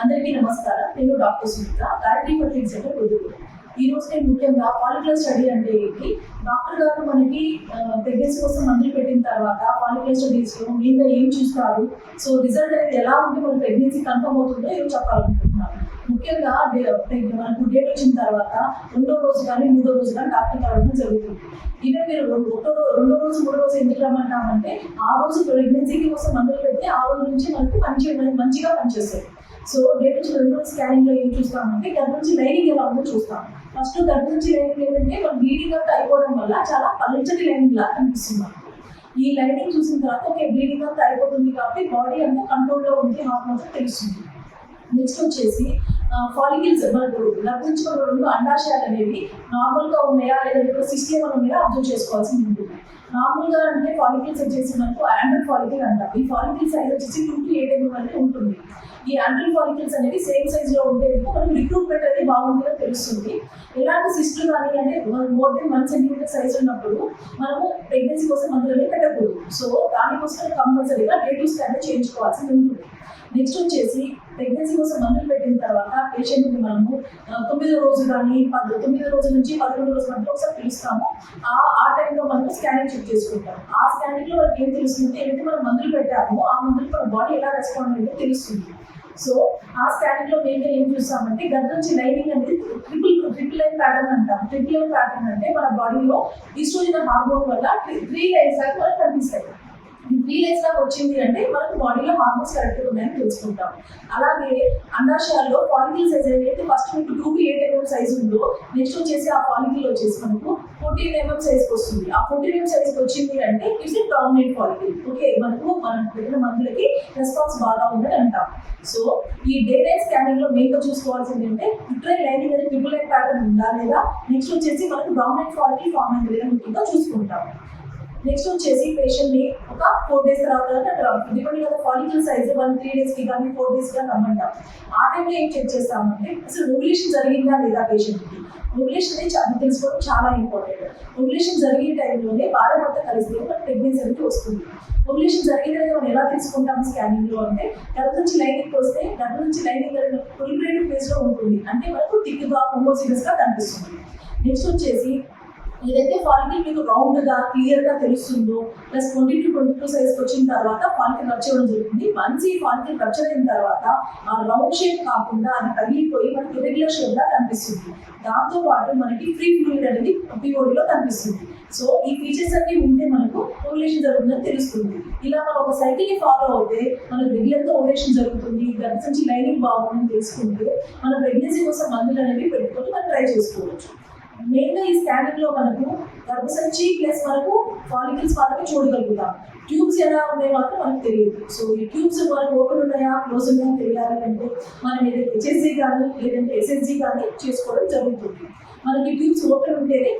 అందరికీ నమస్కారం. నేను doctor Sunitha, Gayatri fertility centre Proddatur. ఈ రోజు నేను ముఖ్యంగా ఫాలిక్యులర్ స్టడీ అంటే ఏంటి, డాక్టర్ గారు మనకి ప్రెగ్నెన్సీ కోసం మందులు పెట్టిన తర్వాత ఫాలిక్యులర్ స్టడీస్ లో మెయిన్గా ఏం చూస్తారు, సో రిజల్ట్ అనేది ఎలా ఉంటే మన ప్రెగ్నెన్సీ కన్ఫర్మ్ అవుతుందో ఏం చెప్పాలనుకుంటున్నాను. ముఖ్యంగా మనకు డేట్ వచ్చిన తర్వాత 2వ రోజు కానీ 3వ రోజు కానీ డాక్టర్ కలవడం జరుగుతుంది. ఈవెన్ మీరు 2వ రోజు 3వ రోజు ఎందుకు రమ్మంటామంటే, ఆ రోజు ప్రెగ్నెన్సీకి కోసం మందులు పెడితే ఆ రోజు నుంచి మనకు మంచిగా పనిచేస్తాయి. సో డేట్ నుంచి 2 రోజు స్కానింగ్ లో ఏం చూస్తామంటే, గర్భం నుంచి లైనింగ్ ఎలా ఉందో చూస్తాం. ఫస్ట్ గర్భం నుంచి లైనింగ్ ఏంటంటే మన బ్లీడింగ్ అంతా అయిపోవడం వల్ల చాలా పల్చటి లైనింగ్ లాగా కనిపిస్తుంది. ఈ లైనింగ్ చూసిన తర్వాత ఓకే బ్లీడింగ్ అంతా అయిపోతుంది కాబట్టి బాడీ అంతా కంట్రోల్లో ఉంది, హార్మోన్స్ తెలుస్తుంది. నెక్స్ట్ వచ్చేసి ఫాలికల్స్ మనకు గర్భించిన 2 అండాశయాలు అనేవి నార్మల్ గా ఉన్నాయా లేదా సిస్ట్ ఏమైనా ఉన్నాయా అబ్జర్వ్ చేసుకోవాల్సి ఉంటుంది. నార్మల్ గా అంటే ఫాలికల్స్ వచ్చేసి మనకు యాండ్రల్ ఫాలికల్ అంటాం. ఈ ఫాలికల్ సైజ్ వచ్చేసి 2 to 8 mm వరకు ఉంటుంది. ఈ యాండ్రల్ ఫాలికల్స్ అనేవి సేమ్ సైజ్ లో ఉంటే మనకు రిక్రూట్మెంట్ అనేది బాగుంటుందో తెలుస్తుంది. ఎలాంటి సిస్టులు కానీ అంటే మోర్ దెన్ 1 cm సైజ్ ఉన్నప్పుడు మనము ప్రెగ్నెన్సీ కోసం మందులు పెట్టకూడదు. సో దానికోసం కంపల్సరీగా డే టు స్కాన్ చేయించుకోవాల్సి ఉంటుంది. నెక్స్ట్ వచ్చేసి ప్రెగ్నెన్సీ కోసం మందులు పెట్టిన తర్వాత పేషెంట్ని మనము 9వ రోజు కానీ 9వ రోజు నుంచి 11వ రోజు మధ్య ఒకసారి పిలుస్తాము. ఆ టైంలో మనము స్కానింగ్ చెక్ చేసుకుంటాం. ఆ స్కానింగ్ లో మనకి ఏం తెలుస్తుంది, ఏదైతే మనం మందులు పెట్టామో ఆ మందులు మన బాడీ ఎలా రెస్పాండ్ అయిందో తెలుస్తుంది. సో ఆ స్కానింగ్ లో మేము ఏం చూస్తామంటే, గర్భం నుంచి లైనింగ్ అనేది ట్రిపుల్ లైన్ ప్యాటర్న్ అంటాం. ట్రిపుల్ లైన్ ప్యాటర్న్ అంటే మన బాడీలో ఈస్ట్రోజన్ హార్మోన్ వల్ల 3 లైన్స్ లాగా మనకు కనిపిస్తాయి. 3 లైన్స్ లాగా వచ్చింది అంటే మనకు బాడీలో హార్మోన్స్ కరెక్ట్గా ఉన్నాయని తెలుసుకుంటాం. అలాగే అండాశయాల్లో ఫాలికల్ సైజ్ అయితే ఫస్ట్ మీకు 2 to 8 mm సైజ్ ఉందో, నెక్స్ట్ వచ్చేసి ఆ ఫాలికల్ వచ్చేసి మనకు 14 mm సైజ్కి వస్తుంది. ఆ 14 mm సైజ్కి వచ్చింది అంటే ఇట్స్ డామినెంట్ ఫాలికల్. ఓకే, మనం పెట్టిన మందులకి రెస్పాన్స్ బాగా ఉందని అంటాం. సో ఈ డే నైట్ స్కానింగ్ లో మెయిన్గా చూసుకోవాల్సింది ఏంటంటే, యుట్రైన్ లైనింగ్ అనేది ట్రిపుల్ లైన్ ప్యాటర్న్ ఉందా లేదా, నెక్స్ట్ వచ్చేసి మనకు డామినెంట్ ఫాలికల్ ఫామ్ అయింది లేదా ముఖ్యంగా చూసుకుంటాం. నెక్స్ట్ వచ్చేసి పేషెంట్ ని ఒక 4 days తర్వాత depending on follicle size 3 days కి కానీ 4 days గా రమ్మంటాం. ఆ టైంలో ఏం చెక్ చేస్తామంటే, అసలు ఓవ్యులేషన్ జరిగిందా లేదా పేషెంట్ కి. ఓవ్యులేషన్ అనేది తెలుసుకోవడం చాలా ఇంపార్టెంట్. ఓవ్యులేషన్ జరిగే టైంలోనే భార్య భర్త కలిస్తే మనకు ప్రెగ్నెన్సీ అనేది వస్తుంది. ఓవ్యులేషన్ జరిగిందని మనం ఎలా తెలుసుకుంటాం స్కానింగ్ లో అంటే, గర్భం నుంచి లైనింగ్ వస్తే గర్భం నుంచి లైనింగ్ ప్రిలిమినరీ ఫేజ్ లో ఉంటుంది. అంటే మనకు థిక్గా హోమోజినస్ గా కనిపిస్తుంది. నెక్స్ట్ వచ్చేసి ఏదైతే ఫాలికల్ మీకు రౌండ్ గా క్లియర్ గా తెలుస్తుందో, ప్లస్ 20 to 22 సైజ్ వచ్చిన తర్వాత ఫాలికల్ రప్చర్ అవ్వడం జరుగుతుంది. వన్స్ ఈ ఫాలికల్ రప్చర్ అయిన తర్వాత ఆ రౌండ్ షేప్ కాకుండా అది పగిలిపోయి మనకి ఇరెగ్యులర్ షేప్ గా కనిపిస్తుంది. దాంతో పాటు మనకి ఫ్రీ ఫ్లూయిడ్ అనేది పిఓడిలో కనిపిస్తుంది. సో ఈ ఫీచర్స్ అన్ని ఉంటే మనకు ఓవ్యులేషన్ జరుగుతుందని తెలుస్తుంది. ఇలా మనం ఒక సైకిల్ ని ఫాలో అవుతే మనకు రెగ్యులర్ గా ఓవ్యులేషన్ జరుగుతుంది, గర్భం నుంచి లైనింగ్ బాగుందని తెలుసుకుంటే మన ప్రెగ్నెన్సీ కోసం మందులు అనేవి పెట్టుకొని మనం ట్రై చేసుకోవచ్చు. మెయిన్గా ఈ స్కానింగ్ లో మనకు గర్భసంచి ప్లస్ మనకు ఫాలికల్స్ మాత్రమే చూడగలుగుతాం. ట్యూబ్స్ ఎలా ఉన్నాయో మాత్రం మనకు తెలియదు. సో ఈ ట్యూబ్స్ మనకు ఓపెన్ ఉన్నాయా క్లోజ్ ఉన్నాయా తెలియాలి అంటే మనం ఏదైతే HSG కానీ లేదంటే SSG కానీ చేసుకోవడం జరుగుతుంది. మనకి ట్యూబ్స్ ఓపెన్ ఉంటేనే